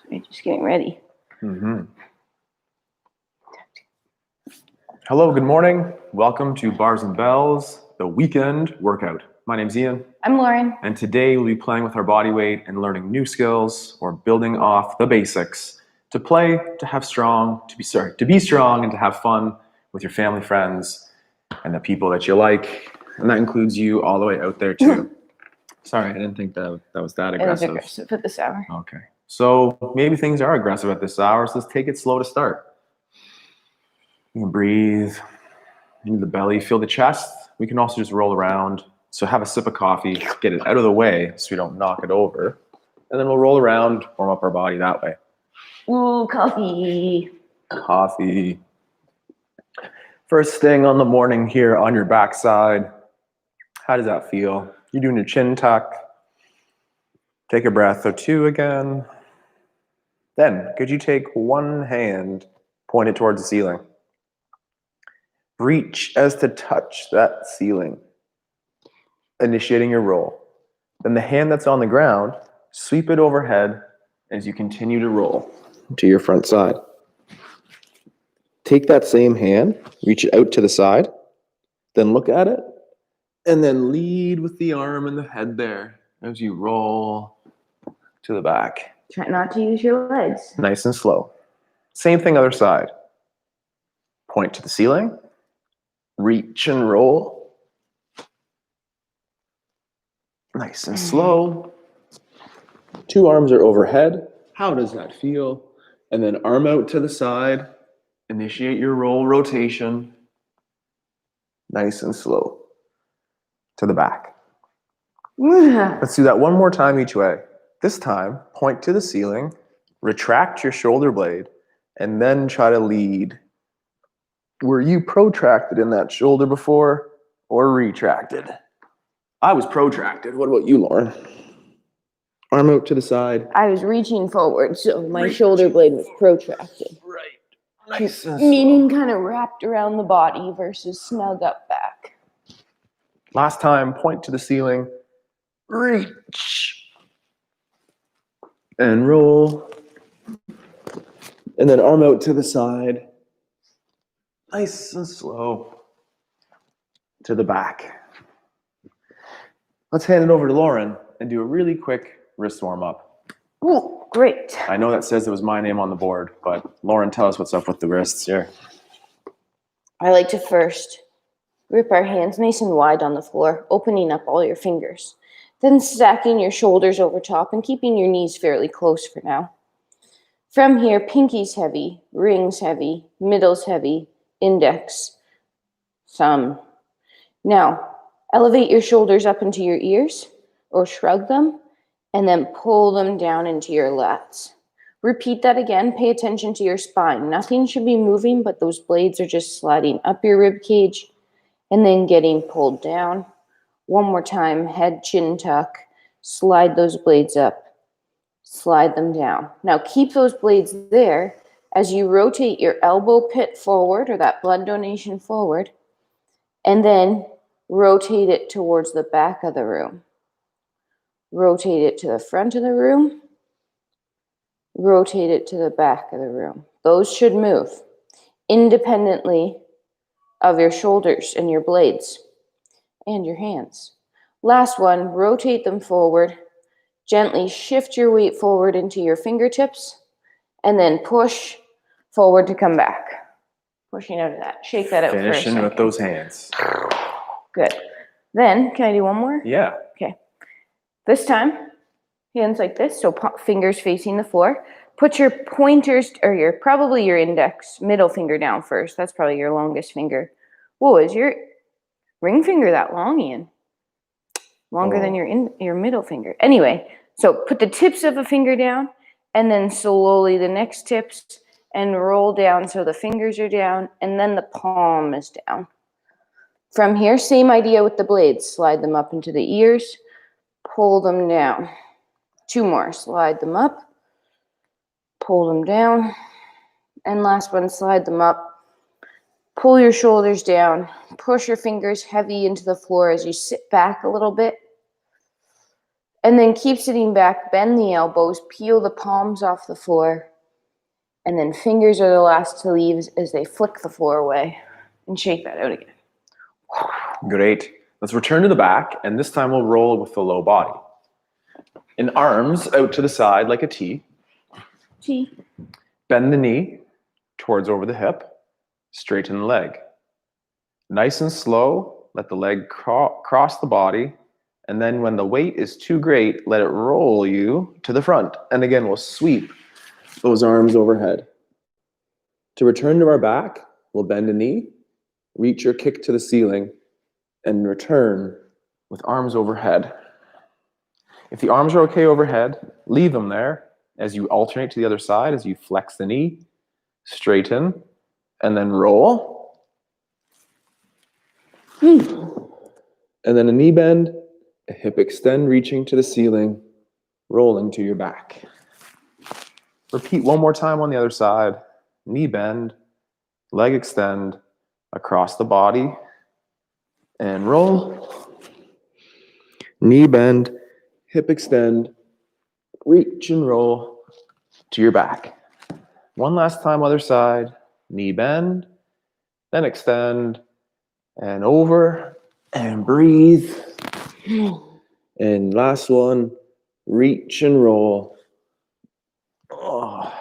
We're just getting ready. Hello, good morning. Welcome to Bars and Bells, the weekend workout. My name's Ian. I'm Lauren. And today we'll be playing with our body weight and learning new skills or building off the basics to play, to be strong and to have fun with your family, friends, and the people that you like. And that includes you all the way out there too. Sorry, I didn't think that was that aggressive. It was aggressive at this hour. Okay. So maybe things are aggressive at this hour, so let's take it slow to start. You can breathe into the belly, feel the chest. We can also just roll around. So have a sip of coffee, get it out of the way so we don't knock it over. And then we'll roll around, warm up our body that way. Ooh, coffee. Coffee. First thing on the morning here on your backside. How does that feel? You're doing your chin tuck. Take a breath or two again. Then, could you take one hand, point it towards the ceiling? Reach as to touch that ceiling, initiating your roll. Then the hand that's on the ground, sweep it overhead as you continue to roll to your front side. Take that same hand, reach it out to the side, then look at it, and then lead with the arm and the head there as you roll to the back. Try not to use your legs. Nice and slow. Same thing other side. Point to the ceiling, reach and roll. Nice and slow. Two arms are overhead. How does that feel? And then arm out to the side. Initiate your roll rotation. Nice and slow. To the back. Let's do that one more time each way. This time, point to the ceiling, retract your shoulder blade, and then try to lead. Were you protracted in that shoulder before or retracted? I was protracted. What about you, Lauren? Arm out to the side. I was reaching forward, so my shoulder blade was protracted. Right. Nice. Meaning kind of wrapped around the body versus snug up back. Last time, point to the ceiling, reach, and roll. And then arm out to the side. Nice and slow. To the back. Let's hand it over to Lauren and do a really quick wrist warm up. Ooh, great. I know that says it was my name on the board, but Lauren, tell us what's up with the wrists here. I like to first grip our hands nice and wide on the floor, opening up all your fingers. Then stacking your shoulders over top and keeping your knees fairly close for now. From here, pinky's heavy, ring's heavy, middle's heavy, index, thumb. Now, elevate your shoulders up into your ears or shrug them and then pull them down into your lats. Repeat that again. Pay attention to your spine. Nothing should be moving, but those blades are just sliding up your rib cage and then getting pulled down. One more time, head, chin tuck, slide those blades up, slide them down. Now keep those blades there as you rotate your elbow pit forward or that blood donation forward, and then rotate it towards the back of the room. Rotate it to the front of the room. Rotate it to the back of the room. Those should move independently of your shoulders and your blades and your hands. Last one, rotate them forward. Gently shift your weight forward into your fingertips and then push forward to come back. Pushing out of that. Shake that out for a second. Finishing with those hands. Good. Then, can I do one more? Yeah. Okay. This time, hands like this, so fingers facing the floor. Put your pointers, or your index, middle finger down first. That's probably your longest finger. Whoa, is your ring finger that long, Ian? Longer than your middle finger. Anyway, so put the tips of a finger down, and then slowly the next tips, and roll down so the fingers are down, and then the palm is down. From here, same idea with the blades. Slide them up into the ears, pull them down. Two more, slide them up, pull them down, and last one, slide them up. Pull your shoulders down, push your fingers heavy into the floor as you sit back a little bit, And then keep sitting back, bend the elbows, peel the palms off the floor. And then fingers are the last to leave as they flick the floor away. And shake that out again. Great. Let's return to the back, and this time we'll roll with the low body. And arms out to the side like a T. T. Bend the knee towards over the hip. Straighten the leg. Nice and slow, let the leg cross the body. And then when the weight is too great, let it roll you to the front. And again, we'll sweep those arms overhead. To return to our back, we'll bend a knee, reach your kick to the ceiling, and return with arms overhead. If the arms are okay overhead, leave them there as you alternate to the other side, as you flex the knee, straighten, and then roll. And then a knee bend, a hip extend, reaching to the ceiling, rolling to your back. Repeat one more time on the other side. Knee bend, leg extend, across the body, and roll. Knee bend, hip extend, reach and roll to your back. One last time, other side. Knee bend, then extend, and over, and breathe. And last one, reach and roll. Oh.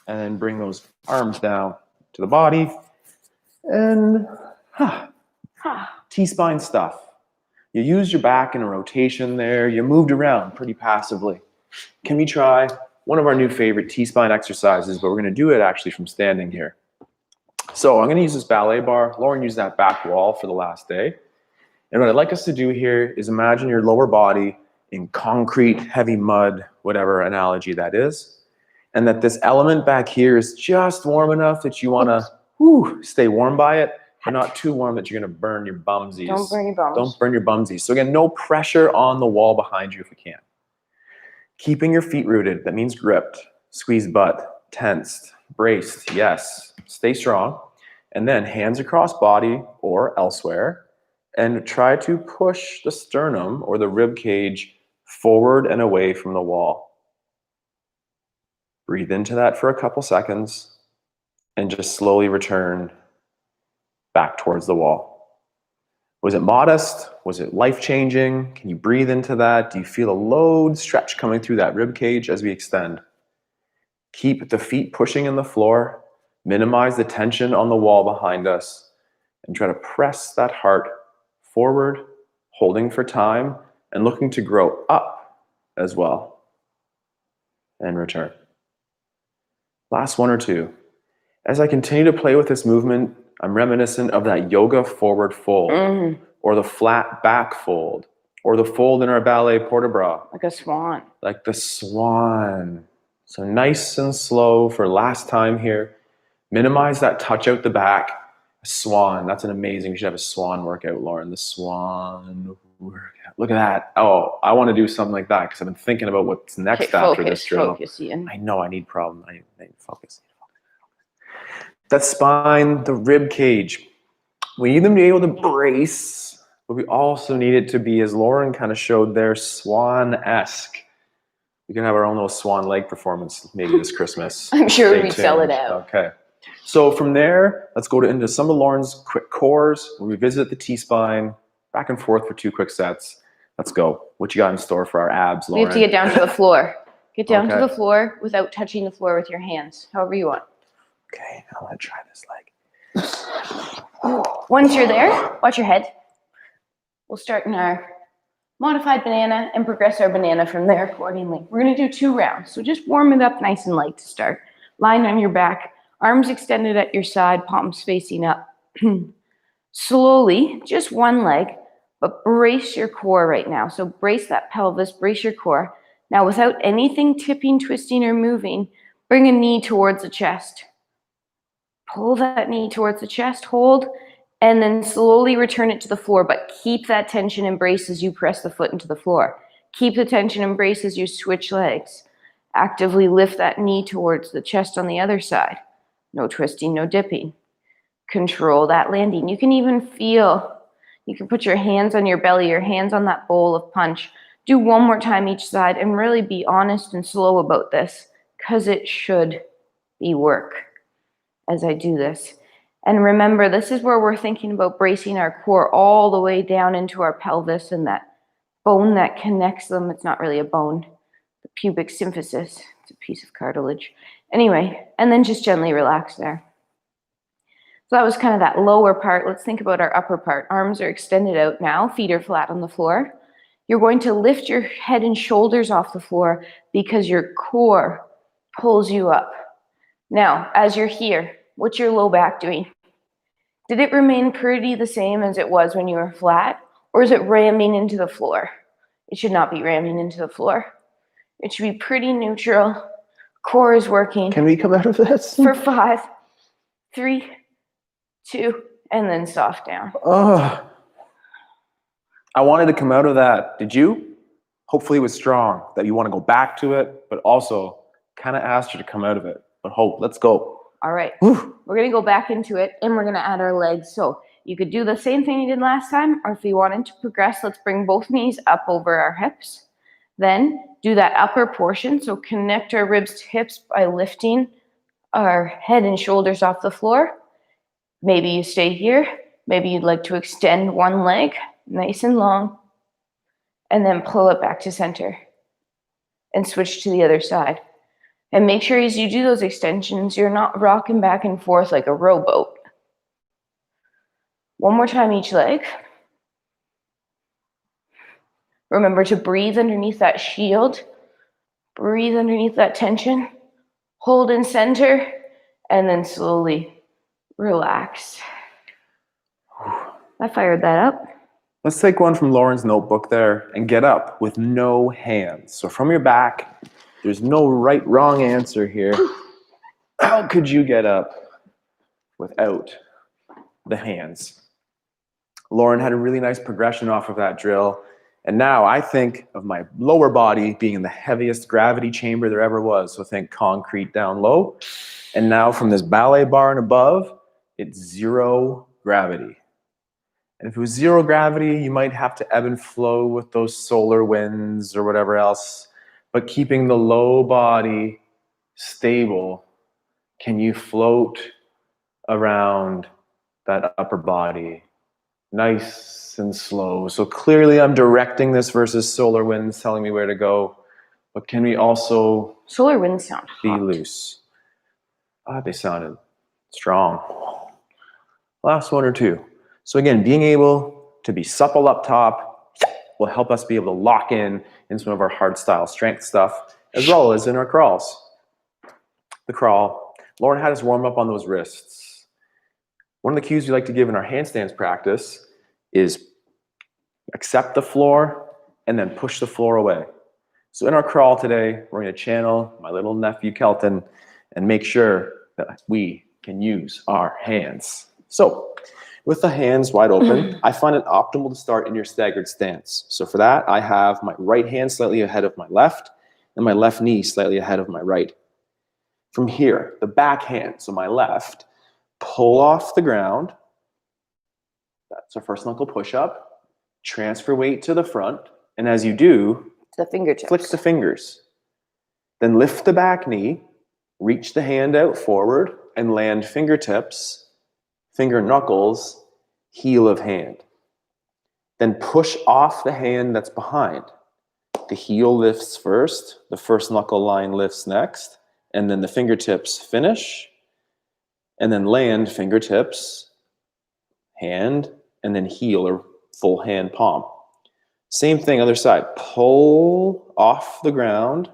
And then bring those arms down to the body. And T-spine stuff. You used your back in a rotation there. You moved around pretty passively. Can we try one of our new favorite T-spine exercises, but we're going to do it actually from standing here. So I'm going to use this ballet bar. Lauren used that back wall for the last day. And what I'd like us to do here is imagine your lower body in concrete, heavy mud, whatever analogy that is. And that this element back here is just warm enough that you want to stay warm by it, but not too warm that you're going to burn your bumsies. Don't burn your bums. Don't burn your bumsies. So again, no pressure on the wall behind you if you can. Keeping your feet rooted, that means gripped, squeeze butt, tensed, braced, yes. Stay strong. And then hands across body or elsewhere, and try to push the sternum or the rib cage forward and away from the wall. Breathe into that for a couple seconds and just slowly return back towards the wall. Was it modest? Was it life-changing? Can you breathe into that? Do you feel a load stretch coming through that rib cage as we extend? Keep the feet pushing in the floor. Minimize the tension on the wall behind us and try to press that heart forward, holding for time and looking to grow up as well. And return. Last one or two. As I continue to play with this movement, I'm reminiscent of that yoga forward fold, or the flat back fold, or the fold in our ballet port-de-bras. Like a swan. Like the swan. So nice and slow for last time here. Minimize that touch out the back. Swan, that's an amazing, we should have a swan workout, Lauren. The swan workout. Look at that. Oh, I want to do something like that because I've been thinking about what's next after this drill. Focus, Ian. I know I need problem. I need focus. That spine, the rib cage. We need them to be able to brace, but we also need it to be, as Lauren kind of showed there, swan-esque. We can have our own little swan leg performance maybe this Christmas. I'm sure Stay we'd sell it tuned. out. Okay. So from there, let's go into some of Lauren's quick cores. We'll revisit the T-spine, back and forth for 2 quick sets. Let's go. What you got in store for our abs, Lauren? We have to get down to the floor. Get down to the floor without touching the floor with your hands, however you want. Okay, now let's try this leg. Once you're there, watch your head. We'll start in our modified banana and progress our banana from there accordingly. We're going to do 2 rounds, so just warm it up nice and light to start. Lying on your back, arms extended at your side, palms facing up. Slowly, just one leg, but brace your core right now. So brace that pelvis, brace your core. Now without anything tipping, twisting, or moving, bring a knee towards the chest. Pull that knee towards the chest, hold, and then slowly return it to the floor, but keep that tension and brace as you press the foot into the floor. Keep the tension and brace as you switch legs. Actively lift that knee towards the chest on the other side. No twisting, no dipping. Control that landing. You can even feel, you can put your hands on your belly, your hands on that bowl of punch Do one more time each side and really be honest and slow about this, because it should be work as I do this. And remember, this is where we're thinking about bracing our core all the way down into our pelvis and that bone that connects them. It's not really a bone, the pubic symphysis. It's a piece of cartilage. Anyway, and then just gently relax there. So that was kind of that lower part. Let's think about our upper part. Arms are extended out now. Feet are flat on the floor. You're going to lift your head and shoulders off the floor because your core pulls you up. Now, as you're here, what's your low back doing? Did it remain pretty the same as it was when you were flat, or is it ramming into the floor? It should not be ramming into the floor. It should be pretty neutral. Core is working. Can we come out of this? For 5, 3, 2, and then soft down. Oh, I wanted to come out of that. Did you? Hopefully it was strong, that you want to go back to it, but also kind of asked you to come out of it. But hope, let's go. All right, Whew. we're gonna go back into it and we're gonna add our legs. So you could do the same thing you did last time, or if you wanted to progress, let's bring both knees up over our hips. Then do that upper portion. So connect our ribs to hips by lifting our head and shoulders off the floor. Maybe you stay here. Maybe you'd like to extend one leg nice and long and then pull it back to center and switch to the other side. And make sure as you do those extensions, you're not rocking back and forth like a rowboat. One more time each leg. Remember to breathe underneath that shield. Breathe underneath that tension. Hold in center and then slowly relax. I fired that up. Let's take one from Lauren's notebook there and get up with no hands. So from your back, there's no right, wrong answer here. How could you get up without the hands? Lauren had a really nice progression off of that drill. And now I think of my lower body being in the heaviest gravity chamber there ever was. So think concrete down low. And now from this ballet bar and above, it's 0 gravity. And if it was 0 gravity, you might have to ebb and flow with those solar winds or whatever else. But keeping the low body stable, can you float around that upper body nice and slow? So clearly I'm directing this versus solar winds telling me where to go. But can we also Solar winds sound be hot. loose? They sounded strong. Last one or two. So again, being able to be supple up top will help us be able to lock in some of our hard style strength stuff, as well as in our crawls. The crawl. Lauren had us warm up on those wrists. One of the cues we like to give in our handstands practice is accept the floor and then push the floor away. So in our crawl today, we're going to channel my little nephew Kelton and make sure that we can use our hands. So with the hands wide open, I find it optimal to start in your staggered stance. So for that, I have my right hand slightly ahead of my left and my left knee slightly ahead of my right. From here, the back hand, so my left, pull off the ground. That's our first knuckle push-up. Transfer weight to the front. And as you do, The fingertips. flick the fingers. Then lift the back knee, reach the hand out forward, and land fingertips, finger knuckles, heel of hand. Then push off the hand that's behind. The heel lifts first, the first knuckle line lifts next, and then the fingertips finish, and then land fingertips, hand, and then heel or full hand palm. Same thing, other side. Pull off the ground,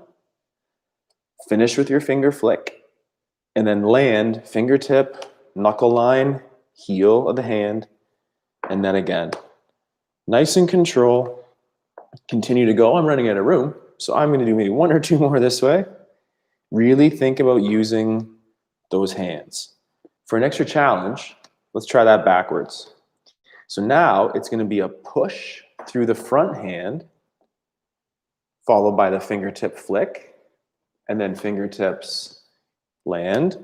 finish with your finger flick, and then land fingertip, knuckle line, heel of the hand, and then again. Nice and control. Continue to go. I'm running out of room, so I'm going to do maybe 1 or 2 more this way. Really think about using those hands. For an extra challenge, let's try that backwards. So now it's going to be a push through the front hand, followed by the fingertip flick, and then fingertips land,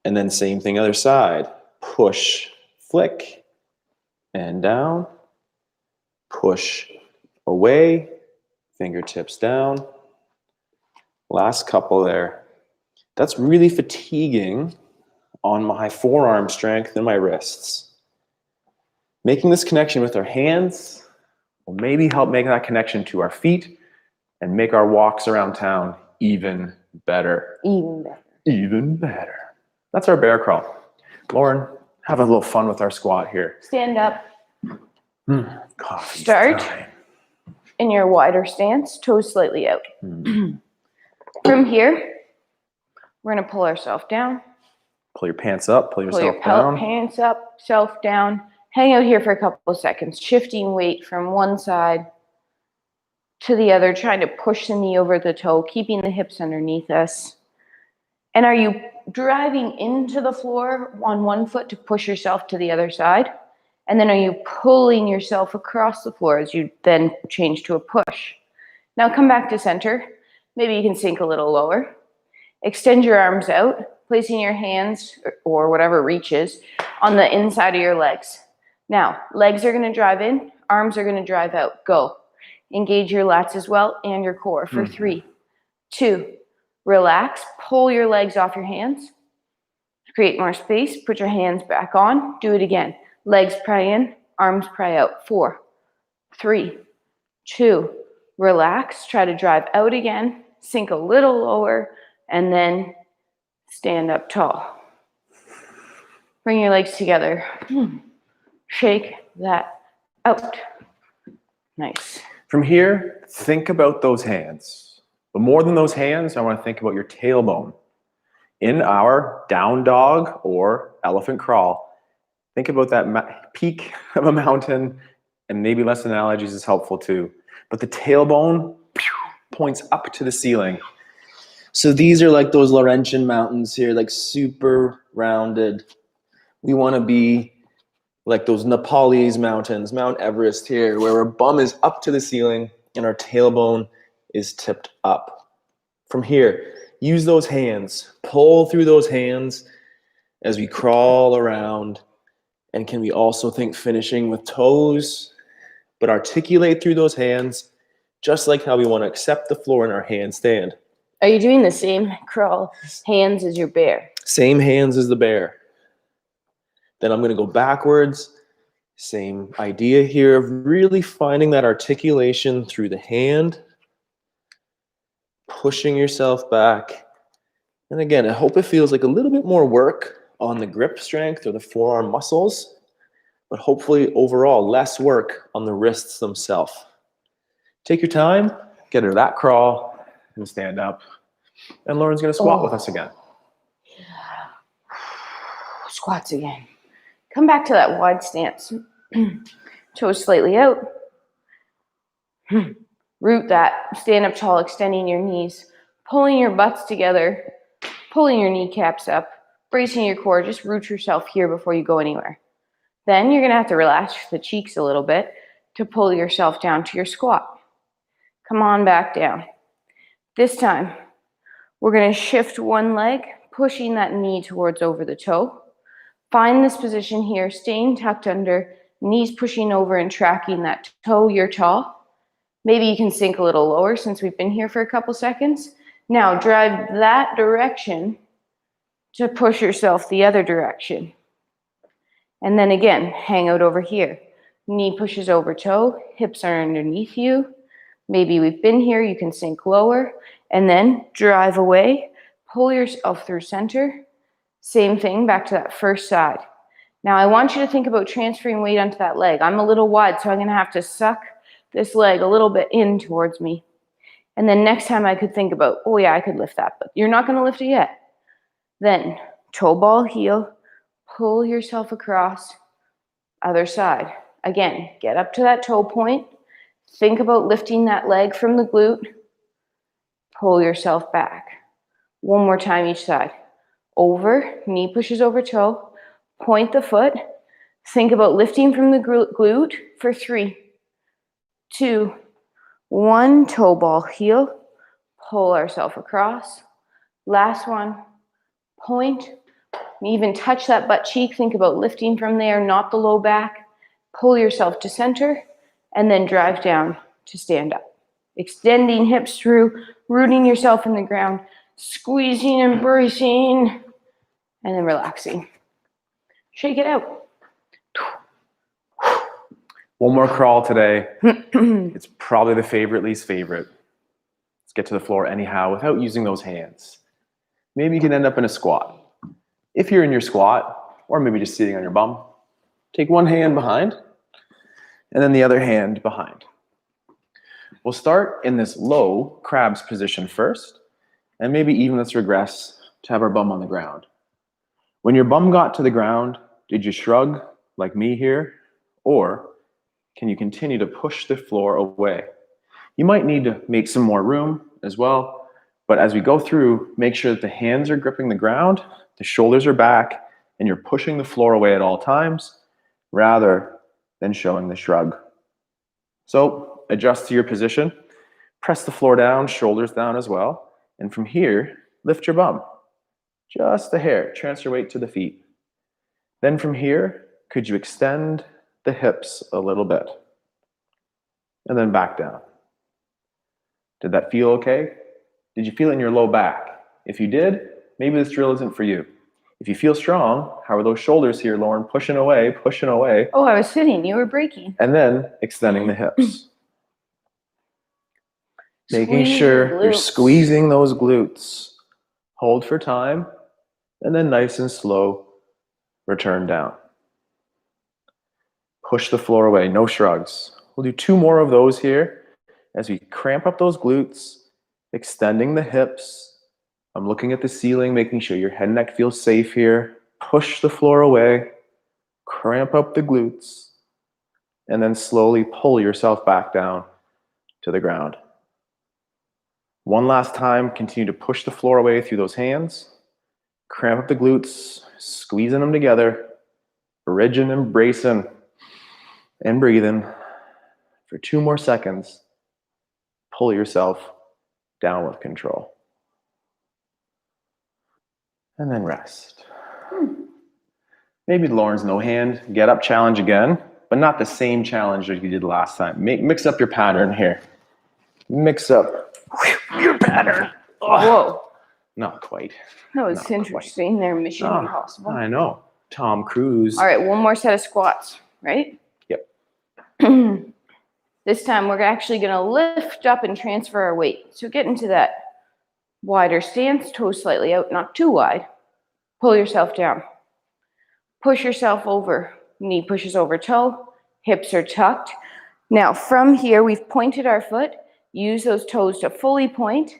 and then same thing other side. Push, flick, and down, push away, Fingertips down. Last couple there. That's really fatiguing on my forearm strength and my wrists. Making this connection with our hands will maybe help make that connection to our feet and make our walks around town even better. Even better. Even better. That's our bear crawl. Lauren, have a little fun with our squat here. Stand up. Coffee. Start time. in your wider stance, toes slightly out. From here, we're going to pull ourselves down. Pull your pants up, pull Pull yourself your down. pants up, self down. Hang out here for a couple of seconds, shifting weight from one side to the other, trying to push the knee over the toe, keeping the hips underneath us. And are you driving into the floor on one foot to push yourself to the other side? And then are you pulling yourself across the floor as you then change to a push? Now come back to center. Maybe you can sink a little lower. Extend your arms out, placing your hands or whatever reaches on the inside of your legs. Now, legs are going to drive in, arms are going to drive out. Go. Engage your lats as well and your core for 3, 2, relax. Pull your legs off your hands. Create more space. Put your hands back on. Do it again. Legs pry in, arms pry out. 4, 3, 2, relax. Try to drive out again. Sink a little lower and then stand up tall. Bring your legs together. Shake that out. Nice. From here, think about those hands. But more than those hands, I want to think about your tailbone. In our down dog or elephant crawl, think about that peak of a mountain, and maybe less analogies is helpful too. But the tailbone points up to the ceiling. So these are like those Laurentian mountains here, like super rounded. We want to be like those Nepalese mountains, Mount Everest here, where our bum is up to the ceiling and our tailbone is tipped up. From here, use those hands, pull through those hands as we crawl around. And can we also think finishing with toes, but articulate through those hands, just like how we want to accept the floor in our handstand. Are you doing the same crawl hands as your bear? Same hands as the bear. Then I'm going to go backwards. Same idea here of really finding that articulation through the hand, pushing yourself back. And again, I hope it feels like a little bit more work on the grip strength or the forearm muscles, but hopefully overall less work on the wrists themselves. Take your time, get into that crawl, and stand up. And Lauren's going to squat with us again. Squats again. Come back to that wide stance. Toes slightly out. Root that. Stand up tall, extending your knees. Pulling your butts together. Pulling your kneecaps up. Bracing your core. Just root yourself here before you go anywhere. Then you're going to have to relax the cheeks a little bit to pull yourself down to your squat. Come on back down. This time, we're going to shift one leg, pushing that knee towards over the toe. Find this position here, staying tucked under, knees pushing over and tracking that toe. You're tall. Maybe you can sink a little lower since we've been here for a couple seconds. Now drive that direction to push yourself the other direction. And then again, hang out over here. Knee pushes over toe, hips are underneath you. Maybe we've been here, you can sink lower. And then drive away, pull yourself through center. Same thing, back to that first side. Now I want you to think about transferring weight onto that leg. I'm a little wide, so I'm gonna have to suck this leg a little bit in towards me. And then next time I could think about, oh yeah, I could lift that, but you're not gonna lift it yet. Then toe ball heel, pull yourself across, other side. Again, get up to that toe point. Think about lifting that leg from the glute. Pull yourself back. One more time each side. Over, knee pushes over toe. Point the foot. Think about lifting from the glute for 3, 2, 1. Toe ball heel. Pull ourselves across. Last one. Point. Even touch that butt cheek. Think about lifting from there, not the low back. Pull yourself to center and then drive down to stand up. extending hips through, rooting yourself in the ground, squeezing and bracing, and then relaxing. Shake it out. One more crawl today. It's probably the least favorite. Let's get to the floor anyhow without using those hands. Maybe you can end up in a squat. If you're in your squat, or maybe just sitting on your bum, take one hand behind and then the other hand behind. We'll start in this low crab's position first, and maybe even let's regress to have our bum on the ground. When your bum got to the ground, did you shrug like me here? Or can you continue to push the floor away? You might need to make some more room as well, but as we go through, make sure that the hands are gripping the ground, the shoulders are back, and you're pushing the floor away at all times rather than showing the shrug. So adjust to your position, press the floor down, shoulders down as well, and from here, lift your bum. Just a hair, transfer weight to the feet. Then from here, could you extend the hips a little bit? And then back down. Did that feel okay? Did you feel it in your low back? If you did, maybe this drill isn't for you. If you feel strong, how are those shoulders here, Lauren? Pushing away, pushing away. Oh, I was sitting, you were breaking. And then extending the hips. Making Squeeze sure your you're glutes. squeezing those glutes. Hold for time, and then nice and slow, return down. Push the floor away, no shrugs. We'll do 2 more of those here as we cramp up those glutes, extending the hips. I'm looking at the ceiling, making sure your head and neck feels safe here. Push the floor away, cramp up the glutes, and then slowly pull yourself back down to the ground. One last time, continue to push the floor away through those hands. Cramp up the glutes, squeezing them together, bridging and bracing, and breathing. For 2 more seconds, pull yourself down with control. And then rest. Maybe Lauren's no hand, get up challenge again, but not the same challenge that you did last time. Mix up your pattern here. Mix up your pattern. Whoa. Not quite. That was interesting. They're Mission Impossible. I know. Tom Cruise. All right, one more set of squats, right? Yep. This time we're actually going to lift up and transfer our weight. So get into that wider stance, toes slightly out, not too wide. Pull yourself down. Push yourself over. Knee pushes over toe. Hips are tucked. Now from here, we've pointed our foot. Use those toes to fully point.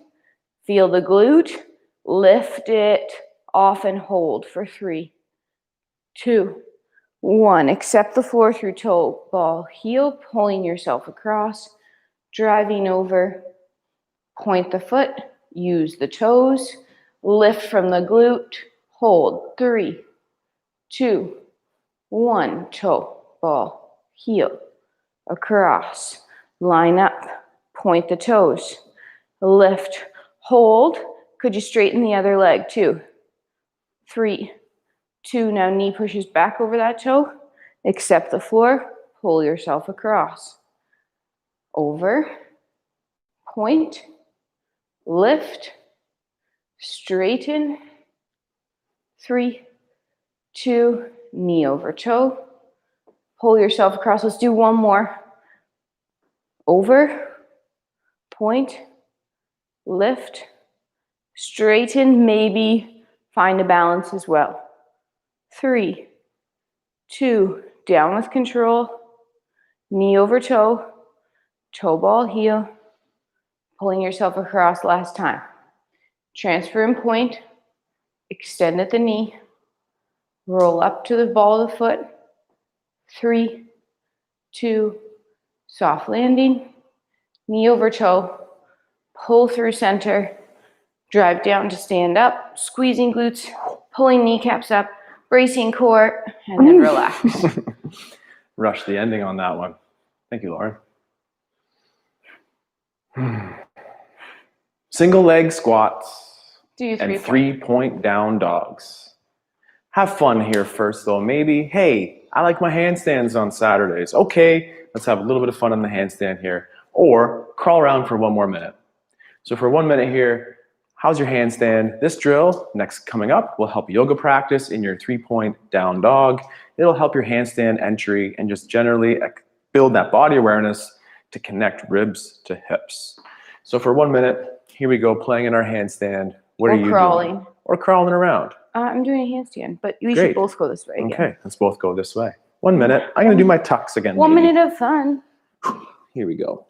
Feel the glute. Lift it off and hold for 3, 2, 1. Accept the floor through toe, ball, heel, pulling yourself across, driving over. Point the foot. Use the toes. Lift from the glute. Hold. 3, 2, 1. Toe, ball, heel, across. Line up. Point the toes. Lift. Hold. Could you straighten the other leg? 2, 3, 2. Now knee pushes back over that toe. Accept the floor. Pull yourself across. Over. Point. Lift. Straighten. 3, 2. Knee over toe. Pull yourself across. Let's do one more. Over. Point. Lift. Straighten. Maybe find a balance as well. 3, 2. Down with control. Knee over toe. Toe ball heel. Pulling yourself across last time. Transfer and point. Extend at the knee. Roll up to the ball of the foot. 3, 2. Soft landing. Knee over toe. Pull through center. Drive down to stand up. Squeezing glutes. Pulling kneecaps up. Bracing core. And then relax. Rush the ending on that one. Thank you, Lauren. Single leg squats Do you and 3-point down dogs. Have fun here first though. Maybe, hey, I like my handstands on Saturdays. Okay, let's have a little bit of fun on the handstand here. or crawl around for 1 more minute. So for 1 minute here, how's your handstand? This drill, next coming up, will help yoga practice in your 3-point down dog. It'll help your handstand entry and just generally build that body awareness to connect ribs to hips. So for 1 minute, here we go, playing in our handstand. What are you crawling. doing? Or crawling around. I'm doing a handstand, but we Great. should both go this way again. Okay, let's both go this way. 1 minute. I'm going to do my tucks again. 1 maybe. minute of fun. Here we go.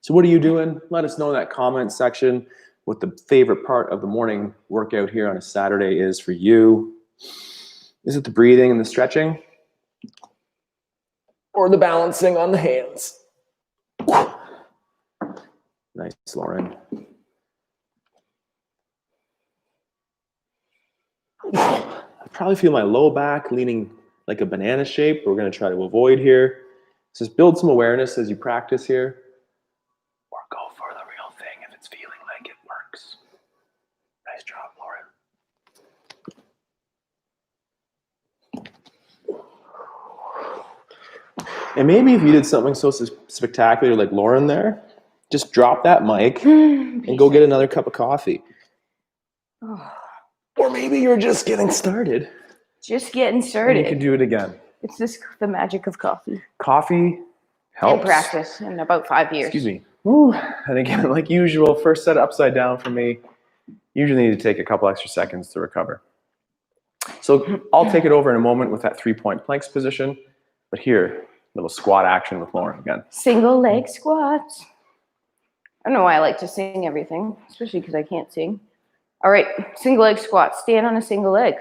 So what are you doing? Let us know in that comment section what the favorite part of the morning workout here on a Saturday is for you. Is it the breathing and the stretching? Or the balancing on the hands? Nice, Lauren. I probably feel my low back leaning like a banana shape. We're going to try to avoid here. Just build some awareness as you practice here. Or go for the real thing if it's feeling like it works. Nice job, Lauren. And maybe if you did something so spectacular like Lauren there, just drop that mic and go get another cup of coffee. Or maybe you're just getting started. Just getting And started. you can do it again. It's the magic of coffee. Coffee helps. In practice in about 5 years. Excuse me. Woo. And again, like usual, first set upside down for me. Usually need to take a couple extra seconds to recover. So I'll take it over in a moment with that 3-point planks position. But here, little squat action with Lauren again. Single leg squats. I don't know why I like to sing everything, especially because I can't sing. All right, single leg squat. Stand on a single leg.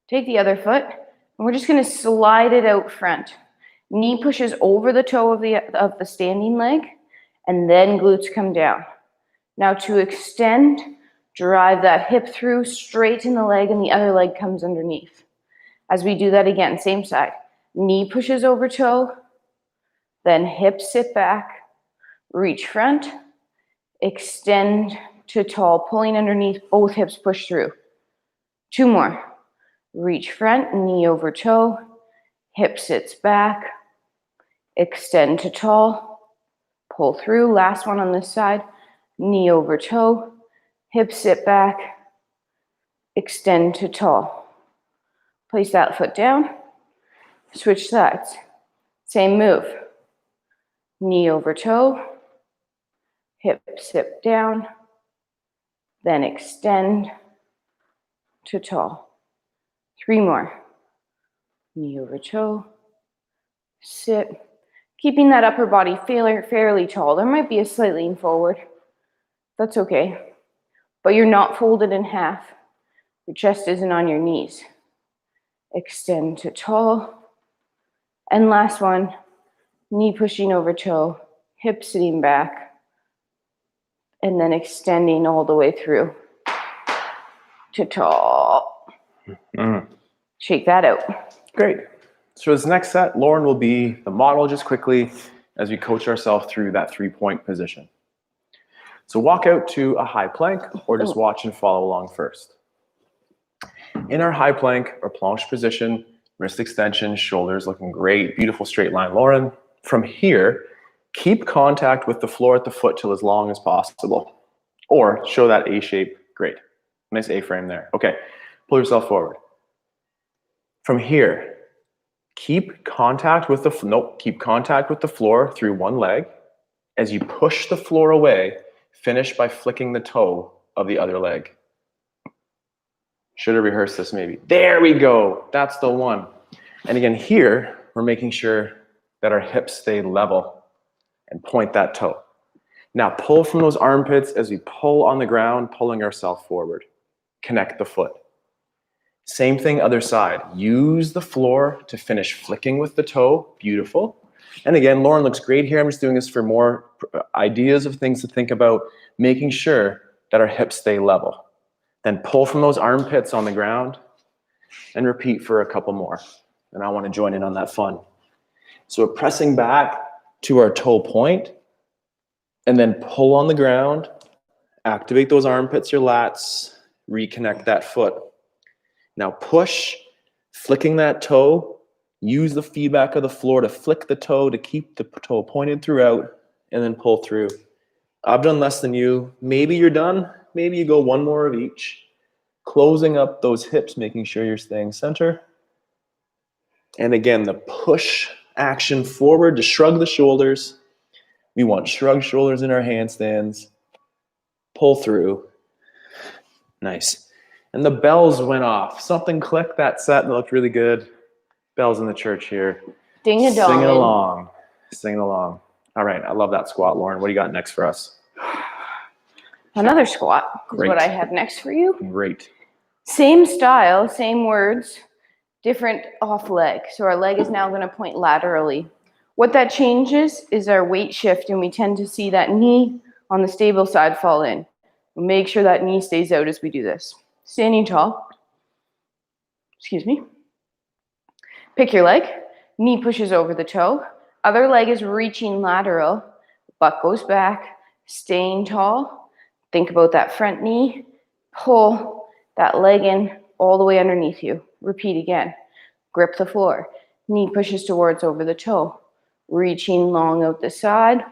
Take the other foot, and we're just going to slide it out front. Knee pushes over the toe of the standing leg, and then glutes come down. Now to extend, drive that hip through, straighten the leg, and the other leg comes underneath. As we do that again, same side. Knee pushes over toe, then hip sit back, reach front, extend to tall, pulling underneath, both hips push through. 2 more. Reach front, knee over toe, hip sits back, extend to tall, pull through. Last one on this side, knee over toe, hip sit back, extend to tall. Place that foot down, switch sides. Same move. Knee over toe, hip sit down, then extend to tall. 3 more. Knee over toe, sit. Keeping that upper body fairly tall. There might be a slight lean forward. That's okay. But you're not folded in half. Your chest isn't on your knees. Extend to tall. And last one, knee pushing over toe, hip sitting back, and then extending all the way through to tall. Shake that out. Great. So this next set, Lauren will be the model just quickly as we coach ourselves through that 3-point position. So walk out to a high plank or just watch and follow along first. In our high plank or planche position, wrist extension, shoulders looking great, beautiful straight line, Lauren. From here, keep contact with the floor at the foot till as long as possible. Or show that A shape, great. Nice A-frame there. Okay, pull yourself forward. From here, keep contact with the floor through one leg. As you push the floor away, finish by flicking the toe of the other leg. Should have rehearsed this maybe. There we go. That's the one. And again, here, we're making sure that our hips stay level and point that toe. Now pull from those armpits as we pull on the ground, pulling ourselves forward. Connect the foot. Same thing, other side. Use the floor to finish flicking with the toe. Beautiful. And again, Lauren looks great here. I'm just doing this for more ideas of things to think about, making sure that our hips stay level. Then pull from those armpits on the ground and repeat for a couple more. And I want to join in on that fun. So we're pressing back to our toe point and then pull on the ground, activate those armpits, your lats, reconnect that foot. Now push, flicking that toe Use the feedback of the floor to flick the toe to keep the toe pointed throughout, and then pull through. I've done less than you. Maybe you're done. Maybe you go one more of each. Closing up those hips, making sure you're staying center. And again, the push action forward to shrug the shoulders. We want shrugged shoulders in our handstands. Pull through. Nice. And the bells went off. Something clicked that set and looked really good. Bells in the church here. Ding a dong. Singing along. Singing along. All right. I love that squat, Lauren. What do you got next for us? Another squat is Great. what I have next for you. Great. Same style, same words, different off leg. So our leg is now going to point laterally. What that changes is our weight shift, and we tend to see that knee on the stable side fall in. Make sure that knee stays out as we do this. Standing tall. Excuse me. Pick your leg. Knee pushes over the toe. Other leg is reaching lateral. Butt goes back. Staying tall. Think about that front knee. Pull that leg in all the way underneath you. Repeat again. Grip the floor. Knee pushes towards over the toe. Reaching long out the side.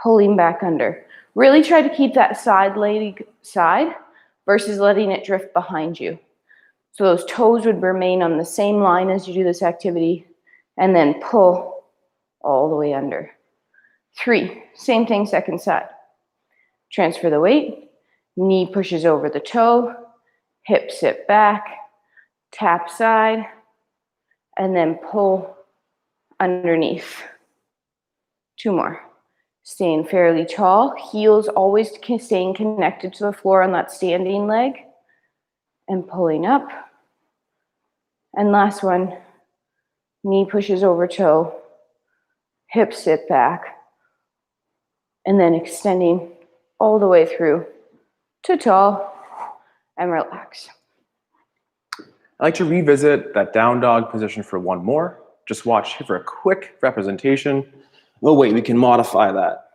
Pulling back under. Really try to keep that side leg side versus letting it drift behind you. So those toes would remain on the same line as you do this activity, and then pull all the way under. 3, same thing, second side. Transfer the weight, knee pushes over the toe, hip sit back, tap side, and then pull underneath. 2 more. Staying fairly tall, heels always staying connected to the floor on that standing leg, and pulling up. And last one, knee pushes over toe, hip sit back, and then extending all the way through to tall and relax. I like to revisit that down dog position for one more. Just watch for a quick representation. Oh wait, we can modify that.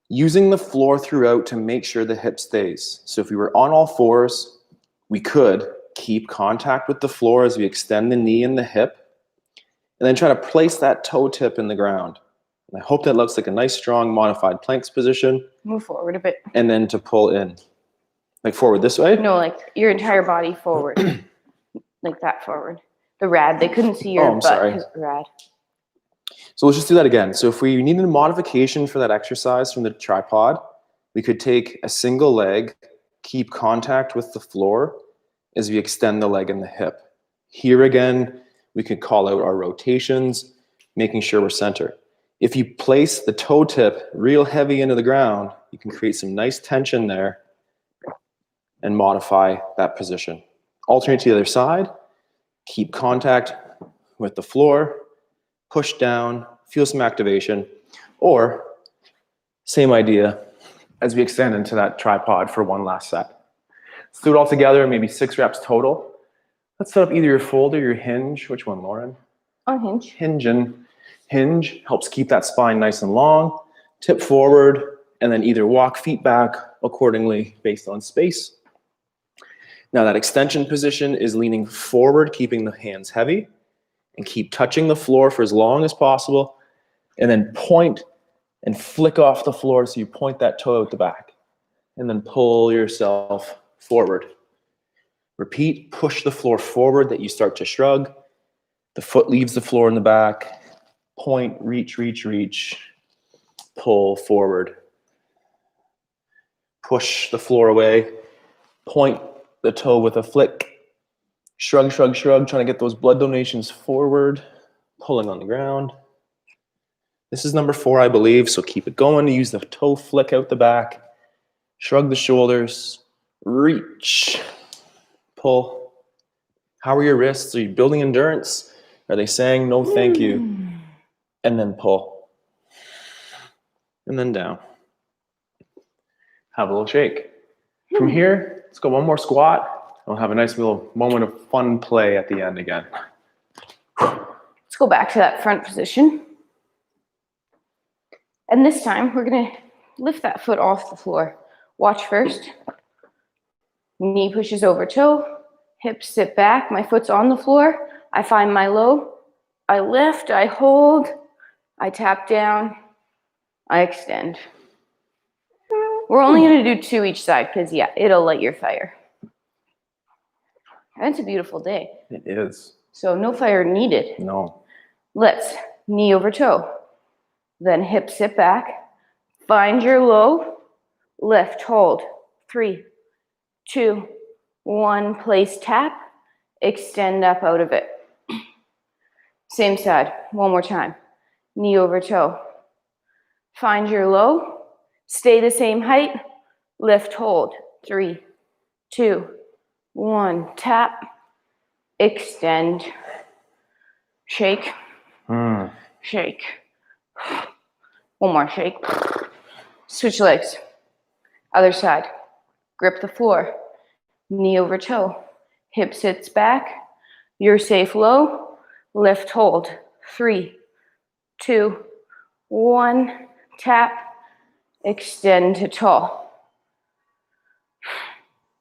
Using the floor throughout to make sure the hip stays. So if we were on all fours, we could keep contact with the floor as we extend the knee and the hip, and then try to place that toe tip in the ground. And I hope that looks like a nice, strong, modified planks position. Move forward a bit. And then to pull in. Like forward this way? No, like your entire body forward. Like that forward. The rad. They couldn't see your I'm butt sorry. because rad. So let's just do that again. So if we needed a modification for that exercise from the tripod, we could take a single leg, keep contact with the floor as we extend the leg and the hip. Here again, we could call out our rotations, making sure we're center. If you place the toe tip real heavy into the ground, you can create some nice tension there and modify that position. Alternate to the other side, keep contact with the floor, push down, feel some activation, or same idea As we extend into that tripod for one last set. Let's do it all together, maybe 6 reps total. Let's set up either your fold or your hinge. Which one, Lauren? On hinge. Hinge helps keep that spine nice and long. Tip forward, and then either walk feet back accordingly based on space. Now that extension position is leaning forward, keeping the hands heavy, and keep touching the floor for as long as possible, and then point and flick off the floor so you point that toe out the back, and then pull yourself forward. Repeat, push the floor forward that you start to shrug. The foot leaves the floor in the back. Point, reach, reach, reach. Pull forward. Push the floor away. Point the toe with a flick. Shrug, shrug, shrug, trying to get those blood donations forward. Pulling on the ground. This is number 4, I believe, so keep it going. Use the toe flick out the back. Shrug the shoulders. Reach. Pull. How are your wrists? Are you building endurance? Are they saying no thank you? And then pull. And then down. Have a little shake. From here, let's go one more squat. We'll have a nice little moment of fun play at the end again. Let's go back to that front position. And this time, we're going to lift that foot off the floor. Watch first. Knee pushes over toe. Hips sit back. My foot's on the floor. I find my low. I lift, I hold, I tap down, I extend. We're only going to do 2 each side because, yeah, it'll light your fire. And it's a beautiful day. It is. So no fire needed. No. Let's knee over toe. Then hip sit back. Find your low. Lift, hold. 3, 2, 1. Place tap. Extend up out of it. Same side. One more time. Knee over toe. Find your low. Stay the same height. Lift, hold. 3, 2, 1. Tap. Extend. Shake. Shake. One more shake. Switch legs. Other side. Grip the floor. Knee over toe. Hip sits back. You're safe low. Lift, hold. 3, 2, 1. Tap. Extend to tall.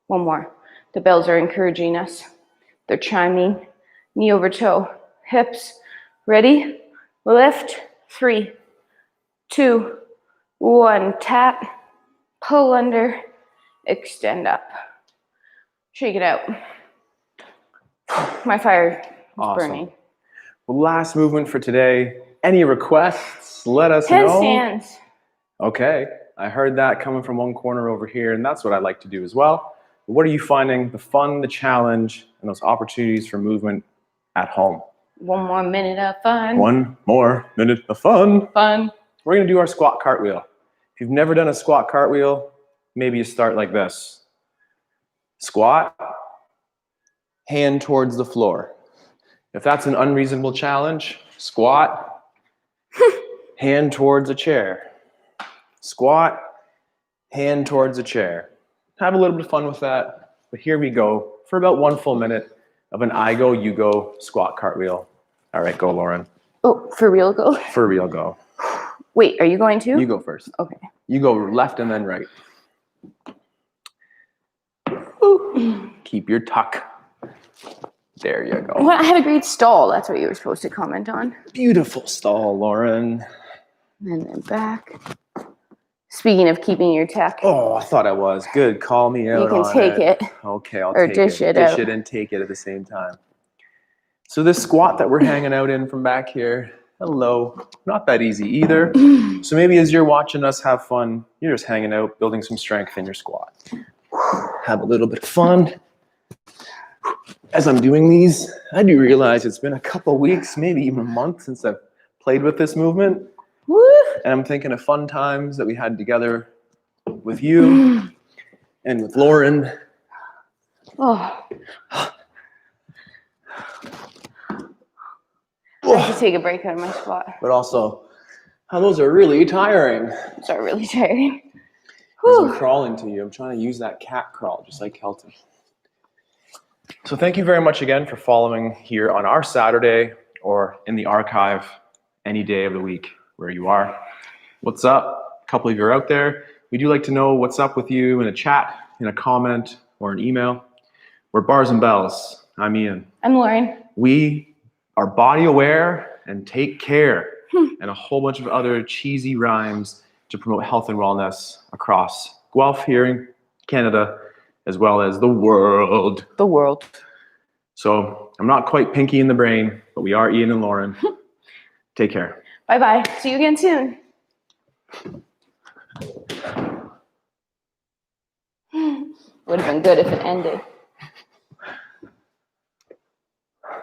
One more. The bells are encouraging us. They're chiming. Knee over toe. Hips. Ready? Lift. 3, 2, 1. Tap. Pull under. Extend up. Shake it out. My fire is Awesome. burning. Well, last movement for today. Any requests? Let us know. Handstands. Okay, I heard that coming from one corner over here, and that's what I like to do as well. But what are you finding the fun, the challenge, and those opportunities for movement at home? 1 more minute of fun. 1 more minute of fun. Fun. We're gonna do our squat cartwheel. If you've never done a squat cartwheel, maybe you start like this. Squat, hand towards the floor. If that's an unreasonable challenge, squat, hand towards a chair. Squat, hand towards a chair. Have a little bit of fun with that. But here we go for about 1 full minute of an I go, you go squat cartwheel. All right, go, Lauren. Oh, for real go? For real, go. Wait, are you going to? You go first. Okay. You go left and then right. Keep your tuck. There you go. Well, I had a great stall. That's what you were supposed to comment on. Beautiful stall, Lauren. And then back. Speaking of keeping your tech, Oh, I thought I was. Good, call me out you can on take it. Okay, I'll Or take dish it Dish out. it and take it at the same time. So this squat that we're hanging out in from back here, hello, not that easy either. So maybe as you're watching us have fun, you're just hanging out, building some strength in your squat. Have a little bit of fun. As I'm doing these, I do realize it's been a couple weeks, maybe even a month since I've played with this movement. Woo! And I'm thinking of fun times that we had together with you and with Lauren. Oh. I have to take a break out of my squat. But also, how those are really tiring. It's not really tiring. As I'm Whew. crawling to you, I'm trying to use that cat crawl, just like Kelton. So thank you very much again for following here on our Saturday or in the archive any day of the week where you are. What's up? A couple of you are out there. We do like to know what's up with you in a chat, in a comment, or an email. We're Bars and Bells. I'm Ian. I'm Lauren. We are body aware and take care, and a whole bunch of other cheesy rhymes to promote health and wellness across Guelph here in Canada, as well as the world. The world. So I'm not quite pinky in the brain, but we are Ian and Lauren. Take care. Bye-bye. See you again soon. Would have been good if it ended.